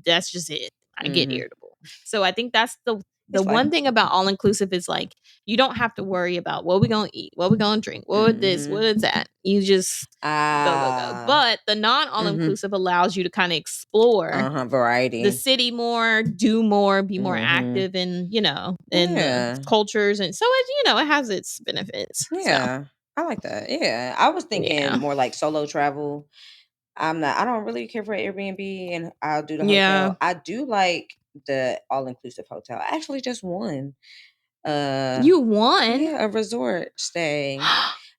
That's just it. I get irritable. So I think that's the one thing about all inclusive is like you don't have to worry about what we gonna eat, what we gonna drink, what this, what is that. You just go. But the non all inclusive allows you to kind of explore variety, the city more, do more, be more active in the cultures, and so it has its benefits. Yeah, so. I like that. Yeah, I was thinking more like solo travel. I don't really care for Airbnb, and I'll do the hotel. Yeah. I do like the all-inclusive hotel. I actually just won. You won? Yeah, a resort stay.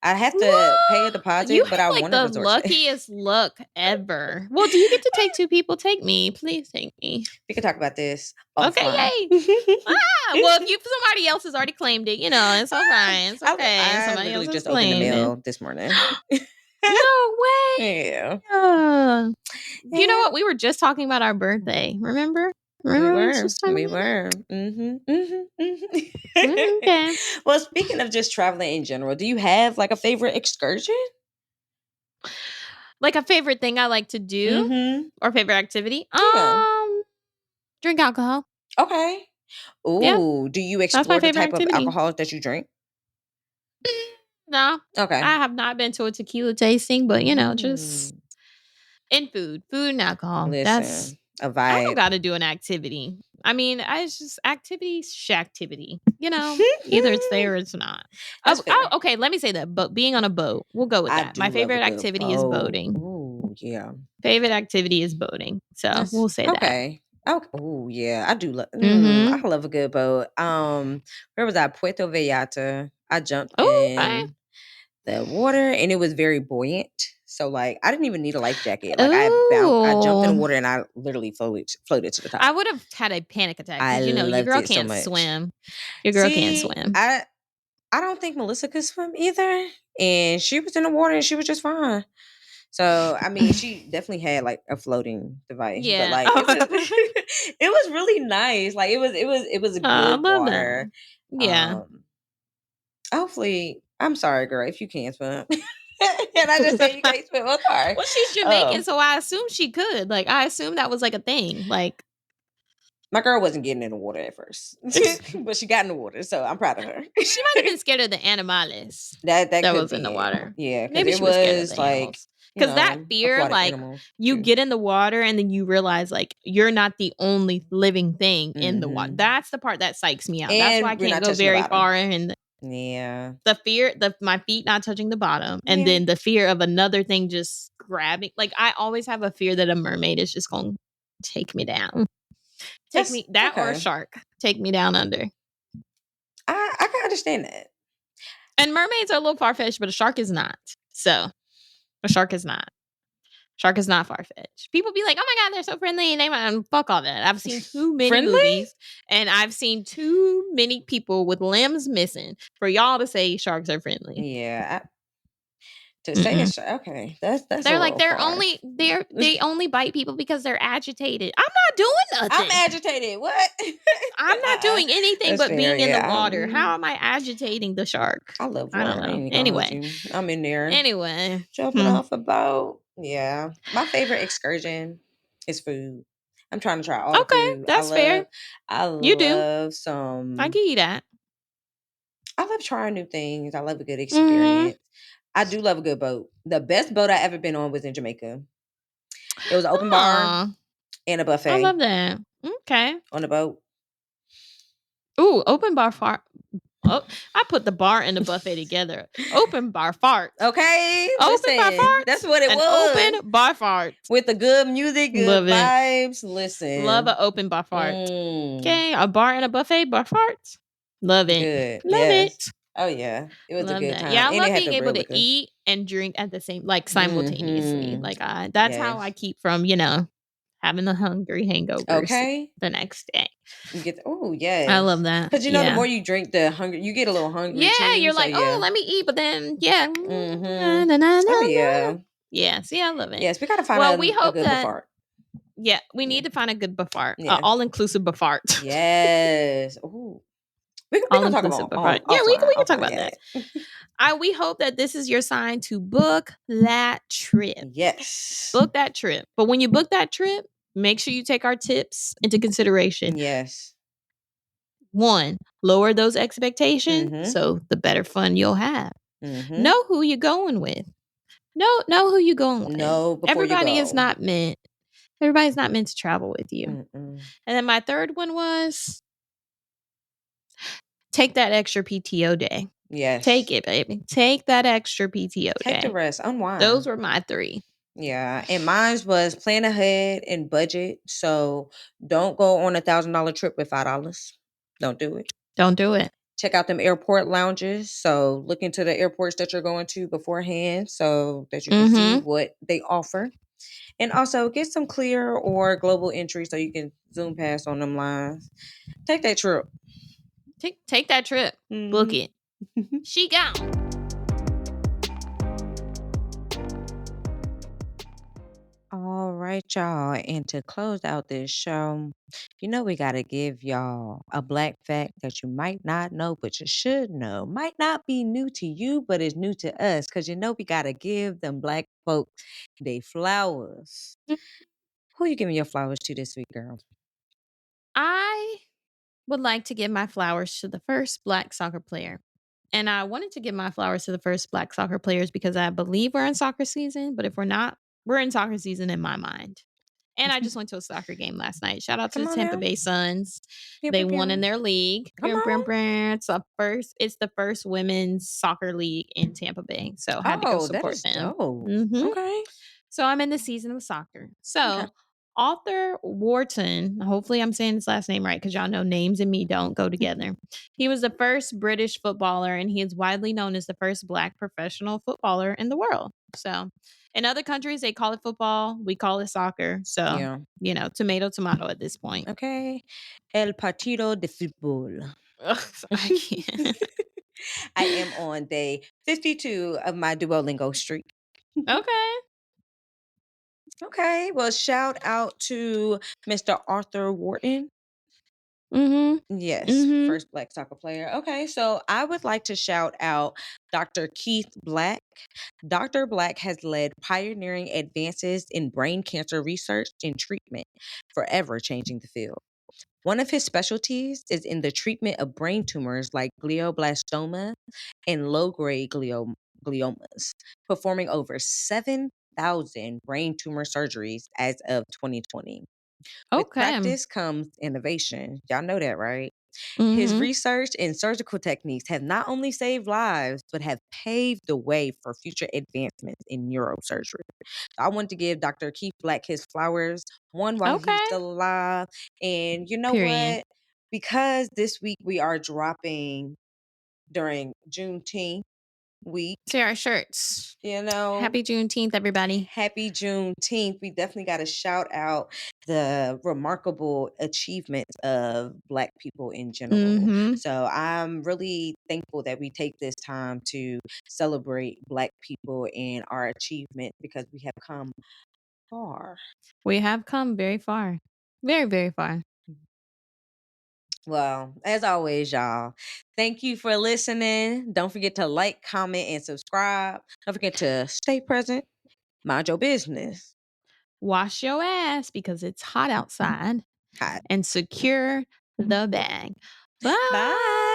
I have to pay a deposit, but I won a resort stay. You have like the luckiest luck ever. Well, do you get to take 2 people? Take me. Please take me. We can talk about this offline. Okay, yay. Well, if somebody else has already claimed it, it's all right. It's okay. I somebody else just opened the mail this morning. No way. Yeah. You know what? We were just talking about our birthday. Remember? We were. Okay. Well, speaking of just traveling in general, do you have like a favorite excursion? Like a favorite thing I like to do, or favorite activity? Drink alcohol. Okay. Ooh, yeah. Do you explore the type of alcohol that you drink? No. Okay. I have not been to a tequila tasting, but just in food and alcohol. Listen, that's a vibe. I don't got to do an activity. I mean, it's just activity. Either it's there or it's not. Okay, let me say that. But being on a boat, we'll go with that. My favorite activity is boating. Ooh, yeah. Favorite activity is boating. So we'll say that. Okay. Oh yeah, I do love. I love a good boat. Where was I? Puerto Vallarta. I jumped in the water, and it was very buoyant. So like, I didn't even need a life jacket. Like I jumped in the water, and I literally floated to the top. I would have had a panic attack because your girl can't swim. Your girl can't swim. I don't think Melissa could swim either, and she was in the water, and she was just fine. So I mean, she definitely had like a floating device. Yeah, but like it was really nice. Like it was a good water. That. Yeah. Hopefully, I'm sorry, girl, if you can't swim. And I just said you can't swim. I'm sorry. Well, she's Jamaican, so I assume she could. Like I assume that was like a thing. Like my girl wasn't getting in the water at first, but she got in the water, so I'm proud of her. She might have been scared of the animales that was in the water. Yeah, maybe she was scared of the animals. Because that fear, like you get in the water and then you realize like you're not the only living thing in the water. That's the part that psychs me out. And that's why I can't go very far in. The fear, my feet not touching the bottom, and then the fear of another thing just grabbing. Like I always have a fear that a mermaid is just going to take me down. Or a shark. Take me down under. I can understand that. And mermaids are a little far-fetched, but a shark is not. So a shark is not. Shark is not far-fetched. People be like, oh my God, they're so friendly. And fuck all that. I've seen too many movies, and I've seen too many people with limbs missing for y'all to say sharks are friendly. Yeah. To say a shark, okay. That's they're like they only bite people because they're agitated. I'm not doing nothing. I'm agitated. What? I'm not doing anything but being in the water. How am I agitating the shark? I love water. I don't know. Anyway, I'm in there. Anyway, jumping off a boat. Yeah, my favorite excursion is food. I'm trying to try all the food. Okay, that's fair. You love some. I give you that. I love trying new things. I love a good experience. I do love a good boat. The best boat I ever been on was in Jamaica. It was an open bar and a buffet. I love that. Okay. On the boat. Ooh, open bar fart. Oh, I put the bar and the buffet together. Open bar farts. Okay, Open bar farts. That's what it was. Open bar farts. With the good music, good Love vibes. Listen. Love an open bar fart. Okay, a bar and a buffet bar farts. Love it. Good. Love it. Oh yeah, it was Love a good that. time. Yeah, I and love they had being the able real to eat and drink at the same, like simultaneously. Like that's how I keep from having the hungry hangovers the next day. You get yes. I love that. Because the more you drink, the hunger you get a little hungry. Yeah, too, you're like, oh, let me eat, but then oh yeah. Yeah, see, I love it. Yes, we gotta find we hope a good that bafart. Yeah, we need to find a good bafart. All-inclusive bafart. Yes. Ooh. We can talk about bafart. Yeah, we can talk about that. We hope that this is your sign to book that trip. Yes. Book that trip. But when you book that trip, make sure you take our tips into consideration. Yes. 1, lower those expectations so the better fun you'll have. Know who you're going with. Know who you're going with. No, Everybody is not meant. Everybody's not meant to travel with you. And then my third one was take that extra PTO day. Yes. Take it, baby. Take that extra PTO day. Take the rest. Unwind. Those were my 3. Yeah. And mine was plan ahead and budget. So don't go on $1,000 trip with $5. Don't do it. Don't do it. Check out them airport lounges. So look into the airports that you're going to beforehand so that you can see what they offer. And also get some clear or global entry so you can zoom past on them lines. Take that trip. Take that trip. Book it. She gone. All right, y'all. And to close out this show, we got to give y'all a black fact that you might not know, but you should know. Might not be new to you, but it's new to us because we got to give them black folk their flowers. Who you giving your flowers to this week, girl? I would like to give my flowers to the first Black soccer player. And I wanted to give my flowers to the first Black soccer players because I believe we're in soccer season. But if we're not, we're in soccer season in my mind. And I just went to a soccer game last night. Shout out to the Tampa Bay Suns. They won in their league. It's the first women's soccer league in Tampa Bay. So I had to go support them. Okay. So I'm in the season of soccer. So Arthur Wharton, hopefully I'm saying his last name right because y'all know names and me don't go together. He was the first British footballer and he is widely known as the first Black professional footballer in the world. So in other countries, they call it football. We call it soccer. So, tomato, tomato at this point. Okay. El partido de fútbol. I can't. I am on day 52 of my Duolingo streak. Okay. Okay. Well, shout out to Mr. Arthur Wharton. Yes, first Black soccer player. Okay, so I would like to shout out Dr. Keith Black. Dr. Black has led pioneering advances in brain cancer research and treatment, forever changing the field. One of his specialties is in the treatment of brain tumors like glioblastoma and low-grade gliomas, performing over 7,000 brain tumor surgeries as of 2020. With practice comes innovation. Y'all know that, right? His research and surgical techniques have not only saved lives, but have paved the way for future advancements in neurosurgery. I want to give Dr. Keith Black his flowers, one, while he's still alive. And you know what? Because this week we are dropping during Juneteenth week. See our shirts. Happy Juneteenth, everybody. Happy Juneteenth. We definitely got to shout out the remarkable achievements of Black people in general. So I'm really thankful that we take this time to celebrate Black people and our achievement because we have come far. We have come very far. Very, very far. Well, as always, y'all, thank you for listening. Don't forget to like, comment, and subscribe. Don't forget to stay present. Mind your business. Wash your ass because it's hot outside. And secure the bag. Bye. Bye.